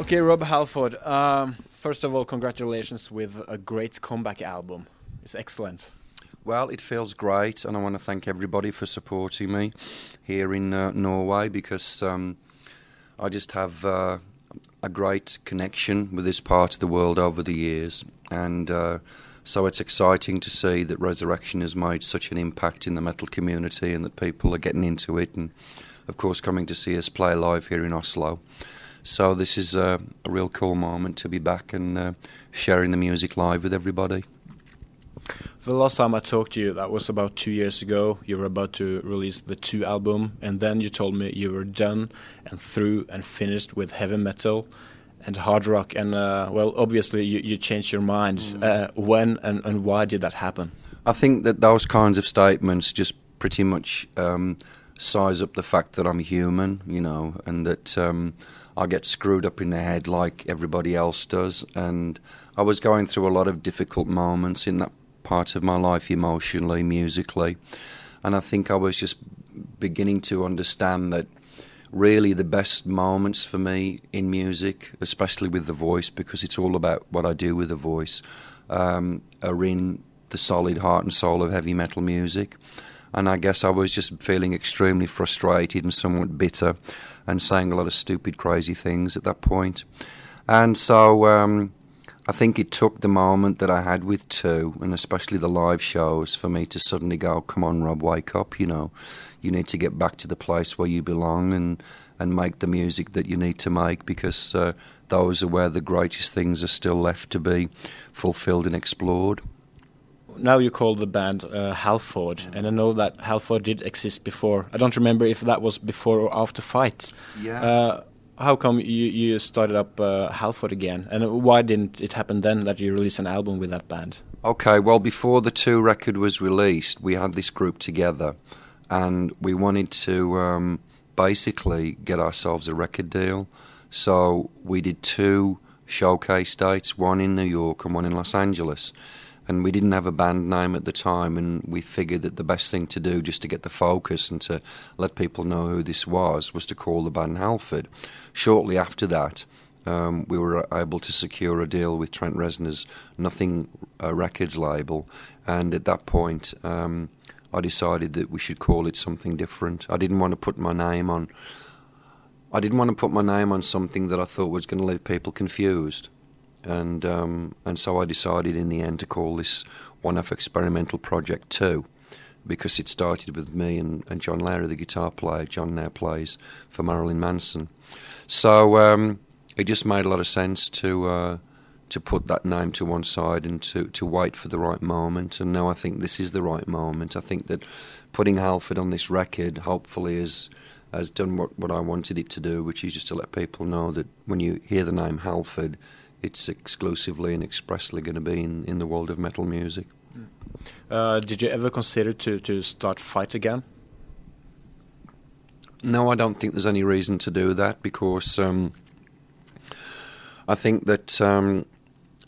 Okay, Rob Halford. First of all, congratulations with a great comeback album. It's excellent. Well, it feels great, and I want to thank everybody for supporting me here in Norway because I just have a great connection with this part of the world over the years, and so it's exciting to see that Resurrecion has made such an impact in the metal community and that people are getting into it and, of course, coming to see us play live here in Oslo. So this is a real cool moment to be back and sharing the music live with everybody. The last time I talked to you, that was about 2 years ago. You were about to release the 2 album, and then you told me you were done and through and finished with heavy metal and hard rock. And, well, obviously you changed your mind. When and why did that happen? I think that those kinds of statements just pretty much size up the fact that I'm human, you know, and that I get screwed up in the head like everybody else does. And I was going through a lot of difficult moments in that part of my life, emotionally, musically, and I think I was just beginning to understand that really the best moments for me in music, especially with the voice, because it's all about what I do with the voice, are in the solid heart and soul of heavy metal music. And I guess I was just feeling extremely frustrated and somewhat bitter and saying a lot of stupid, crazy things at that point. And so I think it took the moment that I had with 2, and especially the live shows, for me to suddenly go, come on, Rob, wake up, you know. You need to get back to the place where you belong and make the music that you need to make, because those are where the greatest things are still left to be fulfilled and explored. Now you call the band Halford, and I know that Halford did exist before. I don't remember if that was before or after Fight. Yeah. How come you started up Halford again, and why didn't it happen then that you released an album with that band? Okay, well, before the 2 record was released, we had this group together, and we wanted to basically get ourselves a record deal. So we did 2 showcase dates, one in New York and one in Los Angeles. And we didn't have a band name at the time, and we figured that the best thing to do, just to get the focus and to let people know who this was to call the band Halford. Shortly after that, we were able to secure a deal with Trent Reznor's Nothing Records label, and at that point, I decided that we should call it something different. I didn't want to put my name on something that I thought was going to leave people confused. And so I decided in the end to call this one-off experimental project 2, because it started with me and John Lehrer, the guitar player. John now plays for Marilyn Manson. So it just made a lot of sense to put that name to one side and to wait for the right moment. And now I think this is the right moment. I think that putting Halford on this record hopefully has done what I wanted it to do, which is just to let people know that when you hear the name Halford, it's exclusively and expressly going to be in the world of metal music. Did you ever consider to start Fight again? No, I don't think there's any reason to do that, because I think that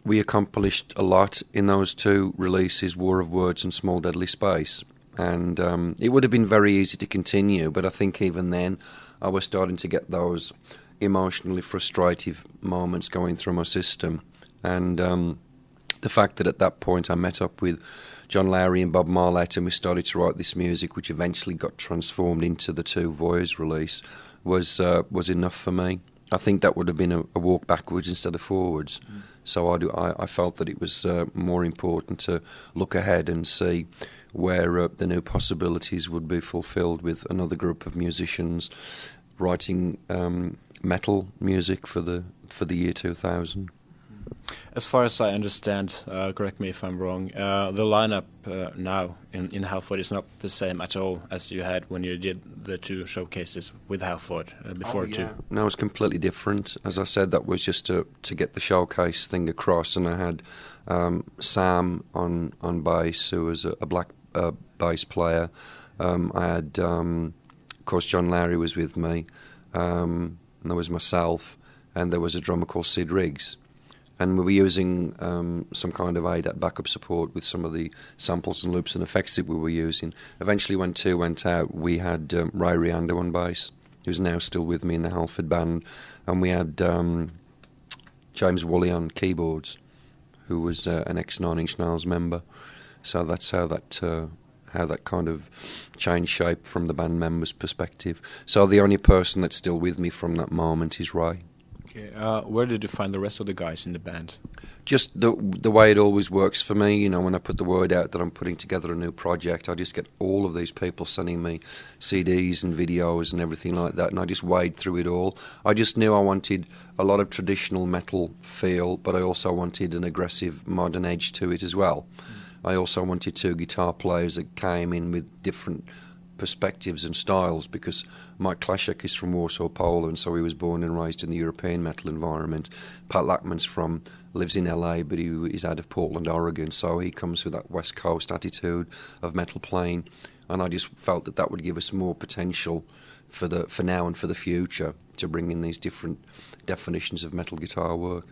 we accomplished a lot in those 2 releases, War of Words and Small Deadly Space. And it would have been very easy to continue, but I think even then I was starting to get those emotionally frustrative moments going through my system, and the fact that at that point I met up with John Lowry and Bob Marlette and we started to write this music, which eventually got transformed into the 2 Voyeurs release, was enough for me. I think that would have been a walk backwards instead of forwards. So I felt that it was more important to look ahead and see where the new possibilities would be fulfilled with another group of musicians writing metal music for the year 2000. As far as I understand, correct me if I'm wrong, the lineup now in Halford is not the same at all as you had when you did the 2 showcases with Halford before. Too. No, it's completely different. As I said, that was just to get the showcase thing across, and I had Sam on bass, who was a black bass player. I had, of course, John Lowry was with me, and there was myself, and there was a drummer called Sid Riggs. And we were using some kind of ADAT backup support with some of the samples and loops and effects that we were using. Eventually, when 2 went out, we had Ray Riando on bass, who's now still with me in the Halford band, and we had James Woolley on keyboards, who was an ex-Nine Inch Nails member. So that's how that kind of changed shape from the band members' perspective. So the only person that's still with me from that moment is Ray. Okay. Where did you find the rest of the guys in the band? Just the way it always works for me, you know, when I put the word out that I'm putting together a new project, I just get all of these people sending me CDs and videos and everything like that, and I just wade through it all. I just knew I wanted a lot of traditional metal feel, but I also wanted an aggressive modern edge to it as well. I also wanted two guitar players that came in with different perspectives and styles, because Mike Klashek is from Warsaw, Poland, so he was born and raised in the European metal environment. Pat Lackman's lives in LA, but he is out of Portland, Oregon, so he comes with that West Coast attitude of metal playing, and I just felt that would give us more potential for now and for the future to bring in these different definitions of metal guitar work.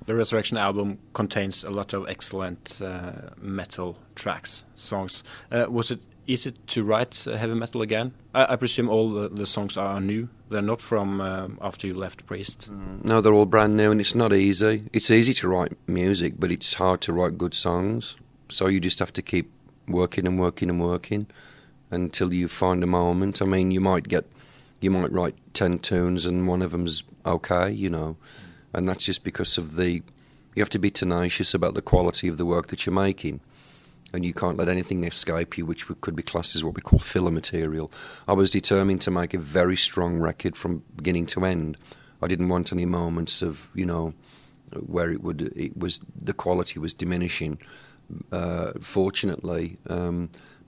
The Resurrection album contains a lot of excellent metal tracks, songs. Was it easy to write heavy metal again? I presume all the songs are new. They're not from after you left Priest. No, they're all brand new, and it's not easy. It's easy to write music, but it's hard to write good songs. So you just have to keep working and working and working until you find a moment. I mean, you might write 10 tunes and one of them's okay, you know. And that's just because of you have to be tenacious about the quality of the work that you're making. And you can't let anything escape you, which could be classed as what we call filler material. I was determined to make a very strong record from beginning to end. I didn't want any moments of, you know, where the quality was diminishing. Fortunately,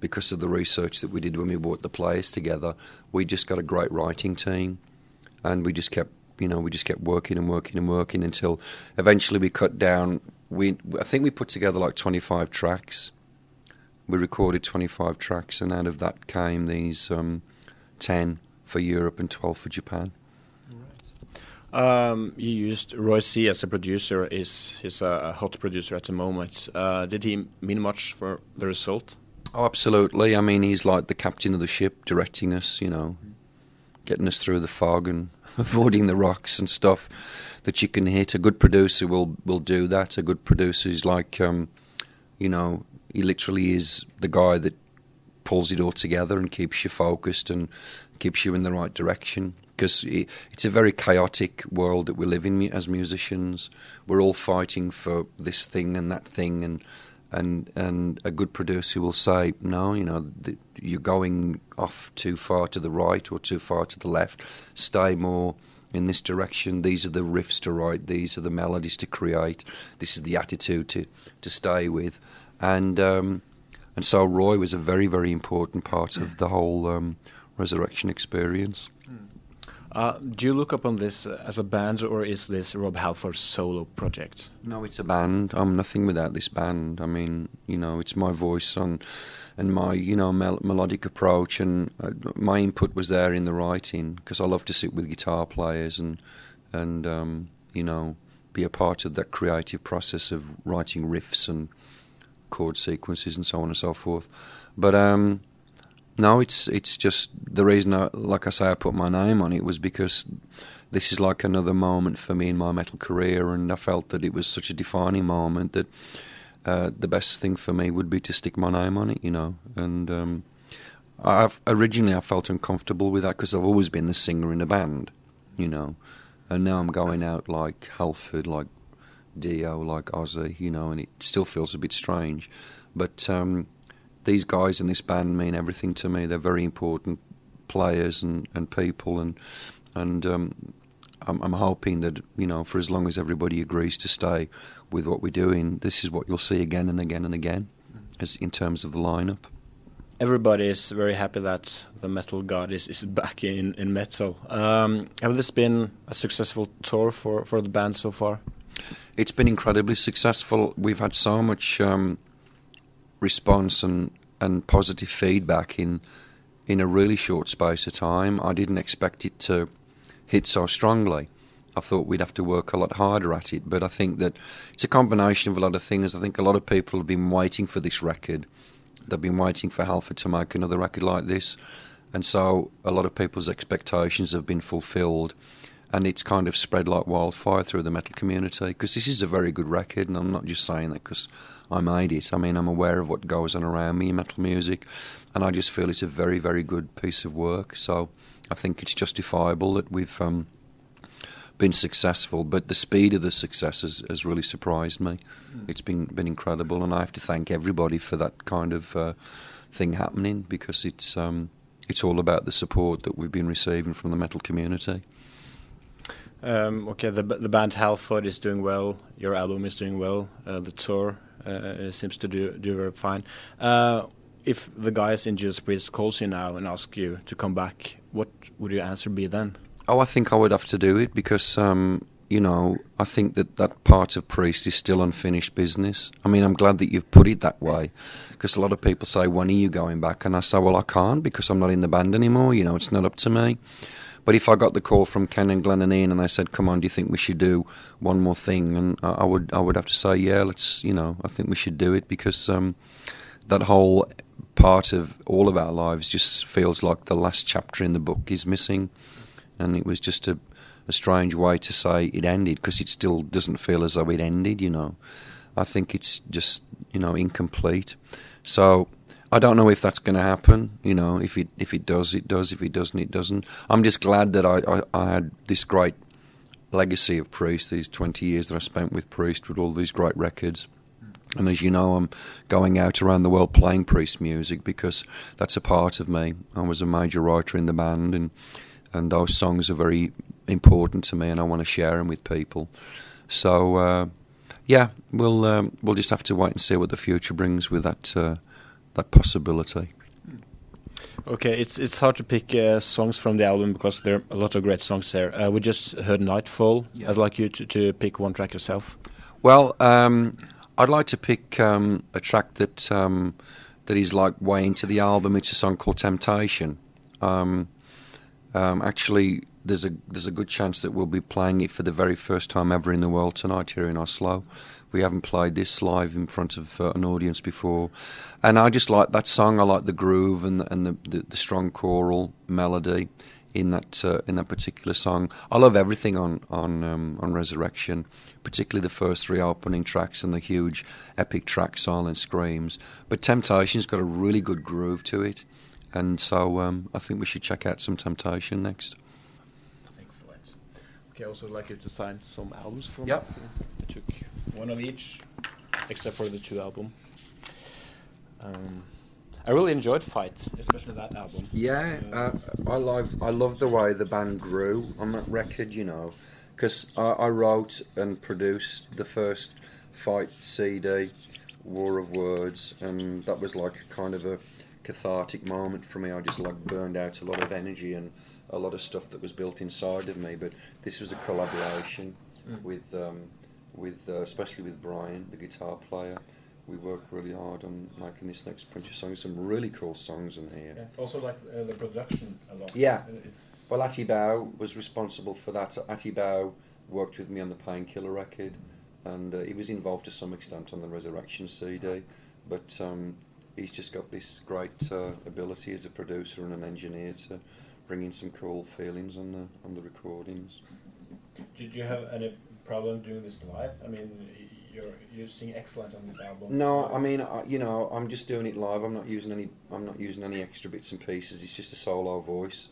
because of the research that we did when we brought the players together, we just got a great writing team, and we just kept working and working and working until eventually we cut down. I think we put together like 25 tracks. We recorded 25 tracks, and out of that came these 10 for Europe and 12 for Japan. Right. You used Roy C as a producer. He's a hot producer at the moment. Did he mean much for the result? Oh, absolutely. I mean, he's like the captain of the ship, directing us, you know, getting us through the fog and avoiding the rocks and stuff that you can hit. A good producer will do that. A good producer is like, you know, he literally is the guy that pulls it all together and keeps you focused and keeps you in the right direction. Because it's a very chaotic world that we live in as musicians. We're all fighting for this thing and that thing, and a good producer will say, no, you know, you're going off too far to the right or too far to the left. Stay more in this direction. These are the riffs to write. These are the melodies to create. This is the attitude to stay with. And so Roy was a very, very important part of the whole Resurrection experience. Do you look upon this as a band, or is this Rob Halford's solo project? No, it's a band. I'm nothing without this band. I mean, you know, it's my voice and my, you know, melodic approach, and my input was there in the writing, because I love to sit with guitar players and you know, be a part of that creative process of writing riffs and chord sequences and so on and so forth. But no, it's just the reason like I say, I put my name on it was because this is like another moment for me in my metal career, and I felt that it was such a defining moment that the best thing for me would be to stick my name on it, you know. And originally I felt uncomfortable with that because I've always been the singer in a band, you know, and now I'm going out like Halford, like Dio, like Ozzy, you know, and it still feels a bit strange. But these guys in this band mean everything to me. They're very important players and people, and I'm hoping that, you know, for as long as everybody agrees to stay with what we're doing, this is what you'll see again and again and again, as in terms of the lineup. Everybody is very happy that the metal god is back in metal. Have this been a successful tour for the band so far? It's been incredibly successful. We've had so much response and positive feedback in a really short space of time. I didn't expect it to hit so strongly. I thought we'd have to work a lot harder at it, but I think that it's a combination of a lot of things. I think a lot of people have been waiting for this record. They've been waiting for Halford to make another record like this, and so a lot of people's expectations have been fulfilled. and it's kind of spread like wildfire through the metal community, because this is a very good record, and I'm not just saying that because I made it. I mean, I'm aware of what goes on around me in metal music, and I just feel it's a very, very good piece of work. So I think it's justifiable that we've been successful, but the speed of the success has really surprised me. It's been incredible, and I have to thank everybody for that kind of thing happening, because it's all about the support that we've been receiving from the metal community. Okay, the band Halford is doing well. Your album is doing well. The tour seems to do very fine. If the guys in Judas Priest calls you now and ask you to come back, what would your answer be then? Oh, I think I would have to do it, because I think that part of Priest is still unfinished business. I mean, I'm glad that you've put it that way, because a lot of people say, when are you going back? And I say, well, I can't, because I'm not in the band anymore. It's not up to me. But if I got the call from Ken and Glenn and Ian and they said, come on, do you think we should do one more thing? And I would have to say, yeah, let's, I think we should do it, because that whole part of all of our lives just feels like the last chapter in the book is missing. And it was just a strange way to say it ended, because it still doesn't feel as though it ended, I think it's just, incomplete. So I don't know if that's going to happen. If it does, it does. If it doesn't, it doesn't. I'm just glad that I had this great legacy of Priest, these 20 years that I spent with Priest, with all these great records. And as you know, I'm going out around the world playing Priest music, because that's a part of me. I was a major writer in the band, and those songs are very important to me, and I want to share them with people. So, we'll just have to wait and see what the future brings with that possibility. Okay, it's hard to pick songs from the album, because there are a lot of great songs there. We just heard Nightfall. Yeah. I'd like you to pick one track yourself. Well, I'd like to pick a track that is like way into the album. It's a song called Temptation. Actually, there's a good chance that we'll be playing it for the very first time ever in the world tonight here in Oslo. We haven't played this live in front of an audience before, and I just like that song. I like the groove and the strong choral melody in that particular song. I love everything on Resurrecion, particularly the first three opening tracks and the huge epic track Silent Screams. But Temptation's got a really good groove to it, and so I think we should check out some Temptation next. Excellent. Okay, I also would like you to sign some albums for me. Yep. I took one of each, except for the 2 album. I really enjoyed Fight, especially that album. Yeah, I love the way the band grew on that record, because I wrote and produced the first Fight CD, War of Words, and that was like a kind of a cathartic moment for me. I just burned out a lot of energy and a lot of stuff that was built inside of me. But this was a collaboration with especially with Brian, the guitar player. We worked really hard on making this next bunch of songs. Some really cool songs in here. Yeah. Also like the production a lot. Yeah. Well, Ati Bao was responsible for that. Ati Bao worked with me on the Painkiller record, and he was involved to some extent on the Resurrecion CD. But he's just got this great ability as a producer and an engineer to bring in some cool feelings on the recordings. Did you have any problem doing this live? I mean, you sing excellent on this album. No, I mean, I'm just doing it live. I'm not using any extra bits and pieces. It's just a solo voice,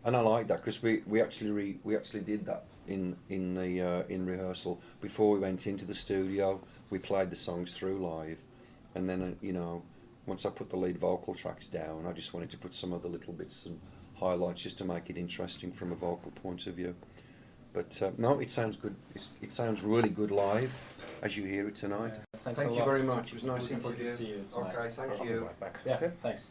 and I like that, because we actually did that in rehearsal before we went into the studio. We played the songs through live, and then once I put the lead vocal tracks down, I just wanted to put some other little bits and highlights just to make it interesting from a vocal point of view. But no, it sounds good. It sounds really good live, as you hear it tonight. Thank you very much. It was nice to see you. Okay, thank you. Yeah, okay. Thanks.